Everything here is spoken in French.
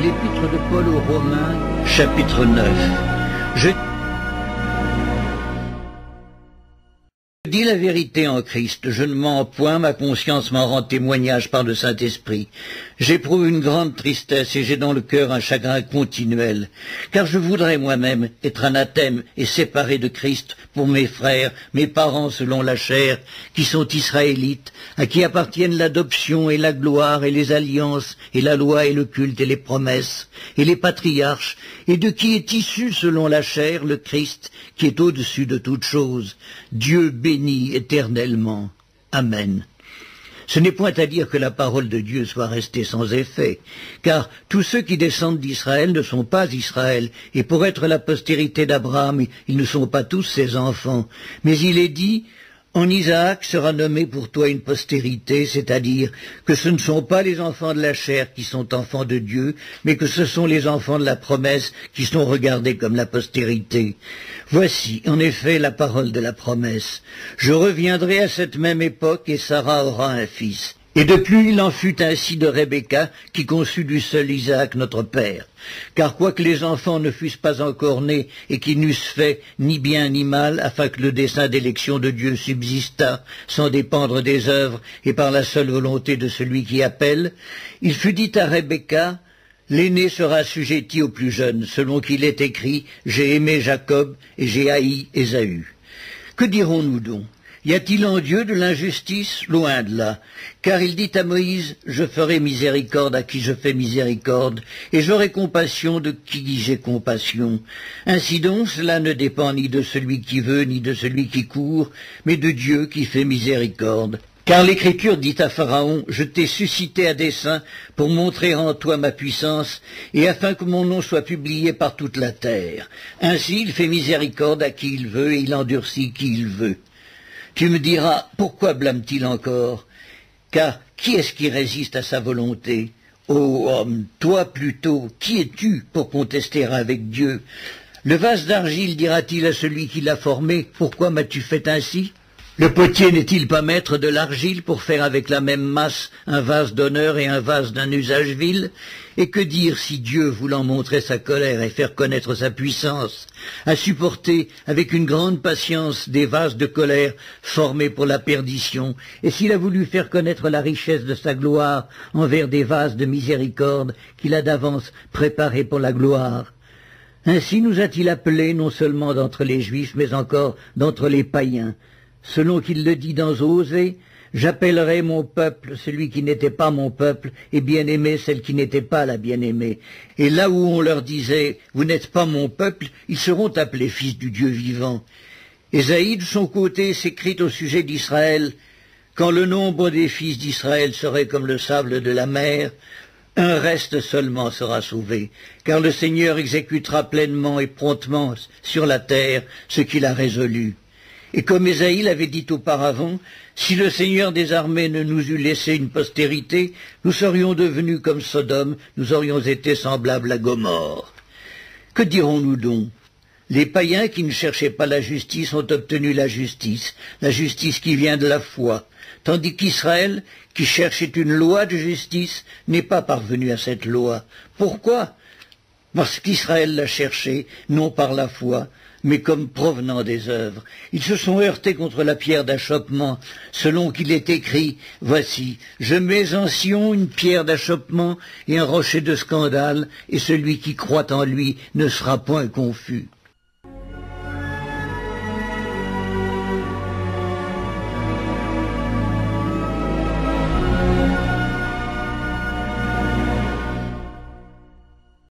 L'épître de Paul aux Romains, chapitre 9. Je dis la vérité en Christ, je ne mens point, ma conscience m'en rend témoignage par le Saint-Esprit. J'éprouve une grande tristesse et j'ai dans le cœur un chagrin continuel, car je voudrais moi-même être anathème et séparé de Christ pour mes frères, mes parents selon la chair, qui sont israélites, à qui appartiennent l'adoption et la gloire et les alliances et la loi et le culte et les promesses et les patriarches, et de qui est issu selon la chair le Christ, qui est au-dessus de toutes choses, Dieu béni éternellement. Amen. Ce n'est point à dire que la parole de Dieu soit restée sans effet, car tous ceux qui descendent d'Israël ne sont pas Israël, et pour être la postérité d'Abraham, ils ne sont pas tous ses enfants. Mais il est dit, en Isaac sera nommé pour toi une postérité, c'est-à-dire que ce ne sont pas les enfants de la chair qui sont enfants de Dieu, mais que ce sont les enfants de la promesse qui sont regardés comme la postérité. Voici, en effet, la parole de la promesse. Je reviendrai à cette même époque et Sarah aura un fils. Et de plus il en fut ainsi de Rebecca, qui conçut du seul Isaac notre père. Car quoique les enfants ne fussent pas encore nés, et qu'ils n'eussent fait ni bien ni mal, afin que le dessein d'élection de Dieu subsistât, sans dépendre des œuvres, et par la seule volonté de celui qui appelle, il fut dit à Rebecca, l'aîné sera assujetti au plus jeune, selon qu'il est écrit, j'ai aimé Jacob, et j'ai haï Ésaü. Que dirons-nous donc? Y a-t-il en Dieu de l'injustice? Loin de là. Car il dit à Moïse, je ferai miséricorde à qui je fais miséricorde, et j'aurai compassion de qui j'ai compassion. Ainsi donc, cela ne dépend ni de celui qui veut, ni de celui qui court, mais de Dieu qui fait miséricorde. Car l'Écriture dit à Pharaon, je t'ai suscité à dessein pour montrer en toi ma puissance, et afin que mon nom soit publié par toute la terre. Ainsi il fait miséricorde à qui il veut, et il endurcit qui il veut. Tu me diras, pourquoi blâme-t-il encore? Car qui est-ce qui résiste à sa volonté? Ô homme, toi plutôt, qui es-tu pour contester avec Dieu? Le vase d'argile dira-t-il à celui qui l'a formé, pourquoi m'as-tu fait ainsi? Le potier n'est-il pas maître de l'argile pour faire avec la même masse un vase d'honneur et un vase d'un usage vil? Et que dire si Dieu, voulant montrer sa colère et faire connaître sa puissance, a supporté avec une grande patience des vases de colère formés pour la perdition, et s'il a voulu faire connaître la richesse de sa gloire envers des vases de miséricorde qu'il a d'avance préparés pour la gloire? Ainsi nous a-t-il appelés non seulement d'entre les Juifs, mais encore d'entre les païens, selon qu'il le dit dans Osée, j'appellerai mon peuple celui qui n'était pas mon peuple, et bien-aimé celle qui n'était pas la bien-aimée. Et là où on leur disait, vous n'êtes pas mon peuple, ils seront appelés fils du Dieu vivant. Ésaïe, de son côté, s'écrit au sujet d'Israël, quand le nombre des fils d'Israël serait comme le sable de la mer, un reste seulement sera sauvé, car le Seigneur exécutera pleinement et promptement sur la terre ce qu'il a résolu. Et comme Ésaïe l'avait dit auparavant, si le Seigneur des armées ne nous eût laissé une postérité, nous serions devenus comme Sodome, nous aurions été semblables à Gomorrhe. Que dirons-nous donc? Les païens qui ne cherchaient pas la justice ont obtenu la justice qui vient de la foi, tandis qu'Israël, qui cherchait une loi de justice, n'est pas parvenu à cette loi. Pourquoi? Parce qu'Israël l'a cherchée, non par la foi, mais comme provenant des œuvres. Ils se sont heurtés contre la pierre d'achoppement, selon qu'il est écrit, voici, je mets en Sion une pierre d'achoppement et un rocher de scandale, et celui qui croit en lui ne sera point confus.